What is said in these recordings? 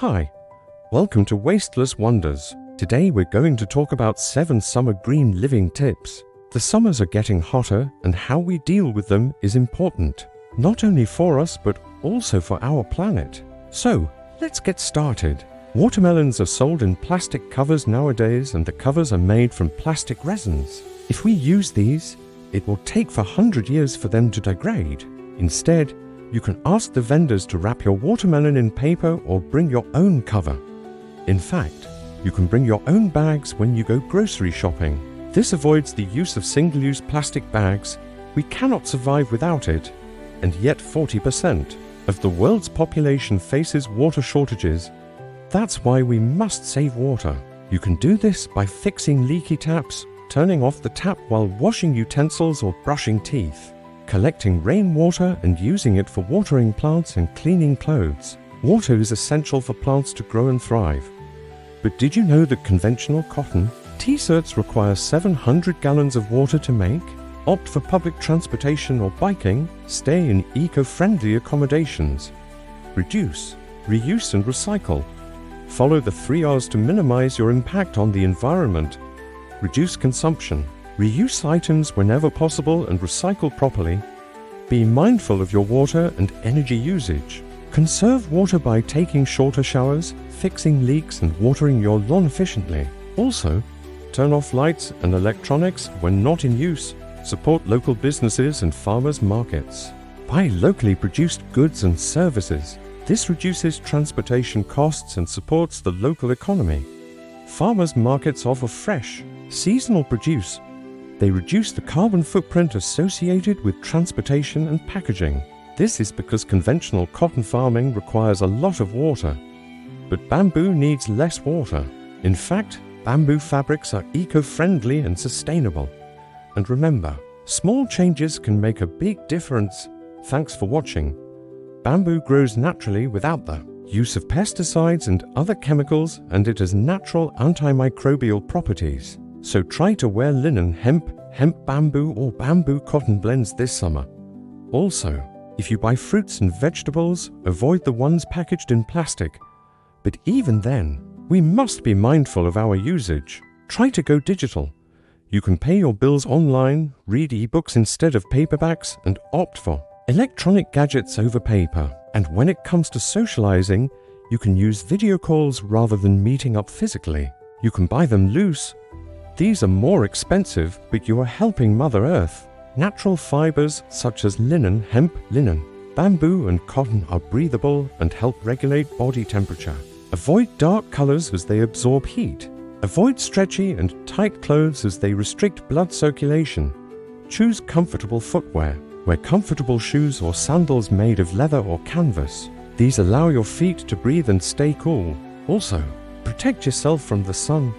Hi, welcome to Wasteless Wonders. Today we're going to talk about 7 summer green living tips. The summers are getting hotter and how we deal with them is important, not only for us but also for our planet. So, let's get started. Watermelons are sold in plastic covers nowadays, and the covers are made from plastic resins. If we use these, it will take for 100 years for them to degrade. Instead, you can ask the vendors to wrap your watermelon in paper or bring your own cover. In fact, you can bring your own bags when you go grocery shopping. This avoids the use of single-use plastic bags. We cannot survive without it, and yet 40% of the world's population faces water shortages. That's why we must save water. You can do this by fixing leaky taps, turning off the tap while washing utensils or brushing teeth, collecting rainwater and using it for watering plants and cleaning clothes. Water is essential for plants to grow and thrive. But did you know that conventional cotton T-shirts require 700 gallons of water to make? Opt for public transportation or biking. Stay in eco-friendly accommodations. Reduce, reuse and recycle. Follow the 3 R's to minimize your impact on the environment. Reduce consumption. Reuse items whenever possible and recycle properly. Be mindful of your water and energy usage. Conserve water by taking shorter showers, fixing leaks and watering your lawn efficiently. Also, turn off lights and electronics when not in use. Support local businesses and farmers' markets. Buy locally produced goods and services. This reduces transportation costs and supports the local economy. Farmers' markets offer fresh, seasonal produce. They reduce the carbon footprint associated with transportation and packaging. This is because conventional cotton farming requires a lot of water, but bamboo needs less water. In fact, bamboo fabrics are eco-friendly and sustainable. And remember, small changes can make a big difference. Thanks for watching. Bamboo grows naturally without the use of pesticides and other chemicals, and it has natural antimicrobial properties. So try to wear linen, hemp bamboo or bamboo cotton blends this summer. Also, if you buy fruits and vegetables, avoid the ones packaged in plastic. But even then, we must be mindful of our usage. Try to go digital. You can pay your bills online, read ebooks instead of paperbacks, and opt for electronic gadgets over paper. And when it comes to socializing, you can use video calls rather than meeting up physically. You can buy them loose. These are more expensive, but you are helping Mother Earth. Natural fibers such as linen, bamboo and cotton are breathable and help regulate body temperature. Avoid dark colors as they absorb heat. Avoid stretchy and tight clothes as they restrict blood circulation. Choose comfortable footwear. Wear comfortable shoes or sandals made of leather or canvas. These allow your feet to breathe and stay cool. Also, protect yourself from the sun.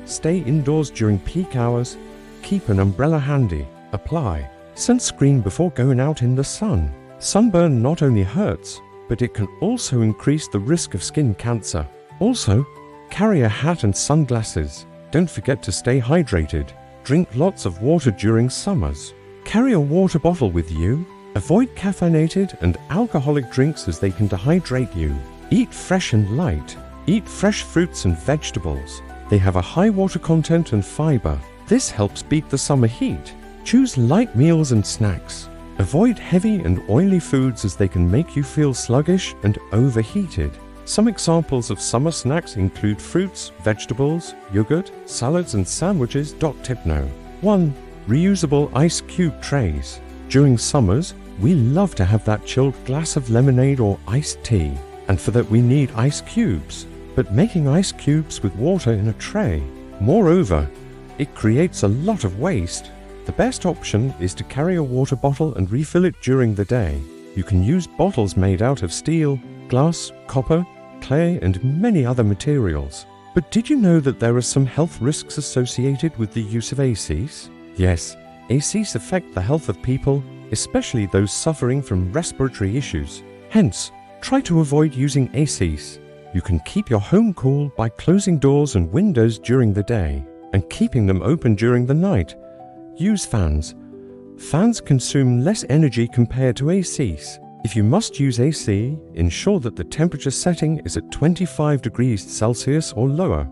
Stay indoors during peak hours. Keep an umbrella handy. Apply sunscreen before going out in the sun. Sunburn not only hurts, but it can also increase the risk of skin cancer. Also, carry a hat and sunglasses. Don't forget to stay hydrated. Drink lots of water during summers. Carry a water bottle with you. Avoid caffeinated and alcoholic drinks as they can dehydrate you. Eat fresh and light. Eat fresh fruits and vegetables. They have a high water content and fiber. This helps beat the summer heat. Choose light meals and snacks. Avoid heavy and oily foods as they can make you feel sluggish and overheated. Some examples of summer snacks include fruits, vegetables, yogurt, salads and sandwiches. Tip no. 1. Reusable ice cube trays. During summers, we love to have that chilled glass of lemonade or iced tea, and for that we need ice cubes. But making ice cubes with water in a tray. Moreover, it creates a lot of waste. The best option is to carry a water bottle and refill it during the day. You can use bottles made out of steel, glass, copper, clay, and many other materials. But did you know that there are some health risks associated with the use of ACs? Yes, ACs affect the health of people, especially those suffering from respiratory issues. Hence, try to avoid using ACs. You can keep your home cool by closing doors and windows during the day and keeping them open during the night. Use fans. Fans consume less energy compared to ACs. If you must use AC, ensure that the temperature setting is at 25 degrees Celsius or lower.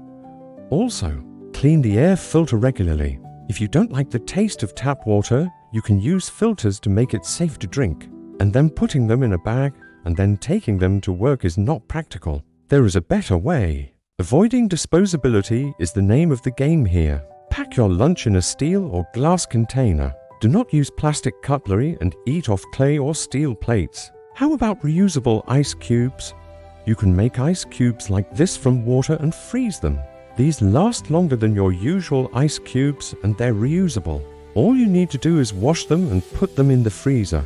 Also, clean the air filter regularly. If you don't like the taste of tap water, you can use filters to make it safe to drink. And then putting them in a bag and then taking them to work is not practical. There is a better way. Avoiding disposability is the name of the game here. Pack your lunch in a steel or glass container. Do not use plastic cutlery and eat off clay or steel plates. How about reusable ice cubes? You can make ice cubes like this from water and freeze them. These last longer than your usual ice cubes and they're reusable. All you need to do is wash them and put them in the freezer.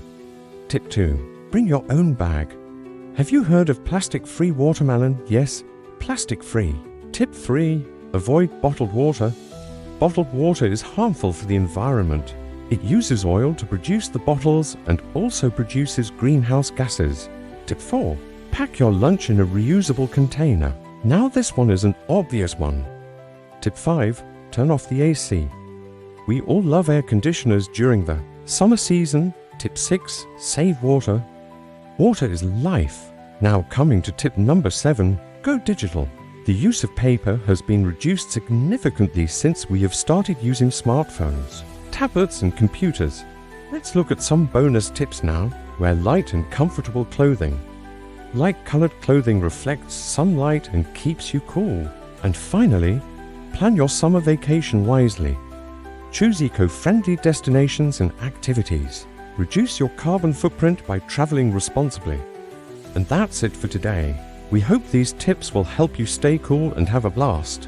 Tip 2. Bring your own bag. Have you heard of plastic-free watermelon? Yes, plastic-free. Tip 3. Avoid bottled water. Bottled water is harmful for the environment. It uses oil to produce the bottles and also produces greenhouse gases. Tip 4. Pack your lunch in a reusable container. Now this one is an obvious one. Tip 5. Turn off the AC. We all love air conditioners during the summer season. Tip 6. Save water. Water is life. Now coming to tip number 7. Go digital. The use of paper has been reduced significantly since we have started using smartphones, tablets and computers. Let's look at some bonus tips now. Wear light and comfortable clothing. Light-colored clothing reflects sunlight and keeps you cool. And finally, plan your summer vacation wisely. Choose eco-friendly destinations and activities. Reduce your carbon footprint by traveling responsibly. And that's it for today. We hope these tips will help you stay cool and have a blast.